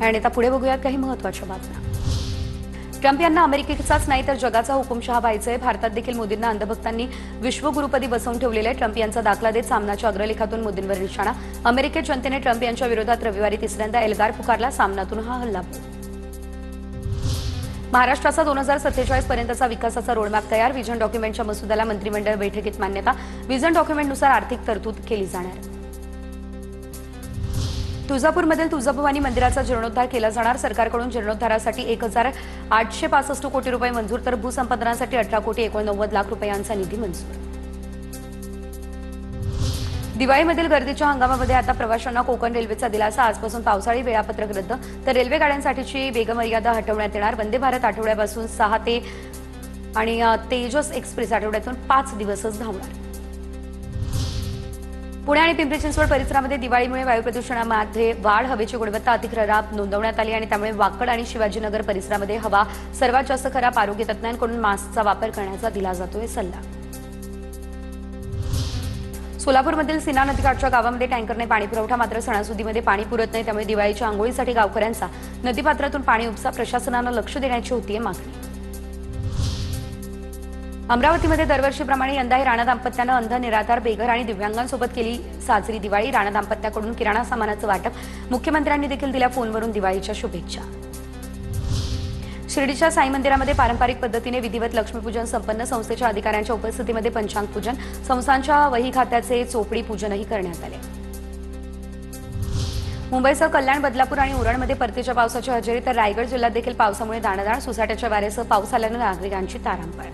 आणि आता पुढे बघूयात काही महत्त्वाच्या बातम्या। ट्रम्प यांना अमेरिकेचाच नाही तर जगाचा हुकुमशहा व्हायचंय। भारतात देखील मोदींना अंधभक्तांनी विश्वगुरुपदी बसवून ठेवलेले आहे। ट्रम्प यांचा दाखला देत सामनाच्या अग्रलेखातून मोदींवर निशाणा। अमेरिकेत जनतेने ट्रम्प यांच्या विरोधात रविवारी तिसऱ्यांदा एल्गार पुकारला। सामनातून हा हल्ला। महाराष्ट्राचा 2047 पर्यंतचा विकासाचा रोडमॅप तयार। विजन डॉक्युमेंटच्या मसुद्याला मंत्रिमंडळ बैठकीत मान्यता। विजन डॉक्युमेंटनुसार आर्थिक तरतूद केली जाणार। तुळजापूरमधील तुळजाभवानी मंदिराचा जीर्णोद्धार केला जाणार। सरकारकडून जीर्णोद्धारासाठी 1865 कोटी रुपये मंजूर तर भूसंपादनासाठी 18,89,00,000 रुपयांचा निधी मंजूर। दिवाळीमधील गर्दीच्या हंगामामध्ये आता प्रवाशांना कोकण रेल्वेचा दिलासा। आजपासून पावसाळी वेळापत्रक रद्द तर रेल्वे गाड्यांसाठीची वेगमर्यादा हटवण्यात येणार। वंदे भारत आठवड्यापासून 6 ते आणि तेजस एक्सप्रेस आठवड्यातून 5 दिवसच धावणार। पुणे आणि पिंपरी चिंचवड परिसरामध्ये दिवाळीमुळे वायू प्रदूषणामध्ये वाढ। हवेची गुणवत्ता अधिक खराब नोंदवण्यात आली आणि त्यामुळे वाकड आणि शिवाजीनगर परिसरामध्ये हवा सर्वात जास्त खराब। आरोग्य तज्ज्ञांकडून मास्कचा वापर करण्याचा दिला जातोय सल्ला। सोलापूरमधील सीना नदीकाठच्या गावामध्ये टँकरने पाणी पुरवठा मात्र सणासुदीमध्ये पाणी पुरत नाही। त्यामुळे दिवाळीच्या आंघोळीसाठी गावकऱ्यांचा नदीपात्रातून पाणी उपसा। प्रशासनानं लक्ष देण्याची होतीये मागणी। अमरावतीमध्ये दरवर्षीप्रमाणे यंदाही राणा दाम्पत्यानं अंध निराधार बेघर आणि दिव्यांगांसोबत केली साजरी दिवाळी। राणा दाम्पत्याकडून किराणा सामानाचं वाटप। मुख्यमंत्र्यांनी देखील दिल्या फोनवरून दिवाळीच्या शुभेच्छा। शिर्डीच्या साई मंदिरामध्ये पारंपरिक पद्धतीने विधिवत लक्ष्मीपूजन संपन्न। संस्थेच्या अधिकाऱ्यांच्या उपस्थितीमध्ये पंचांग पूजन। संस्थांच्या वही खात्याचे चोपडी पूजनही करण्यात आले। मुंबईसह कल्याण बदलापूर आणि उरणमध्ये परतीच्या पावसाची हजेरी तर रायगड जिल्ह्यात देखील पावसामुळे दाणादाण। सोसाट्याच्या वाऱ्यासह पाऊस आल्यानं नागरिकांची तारांबळ।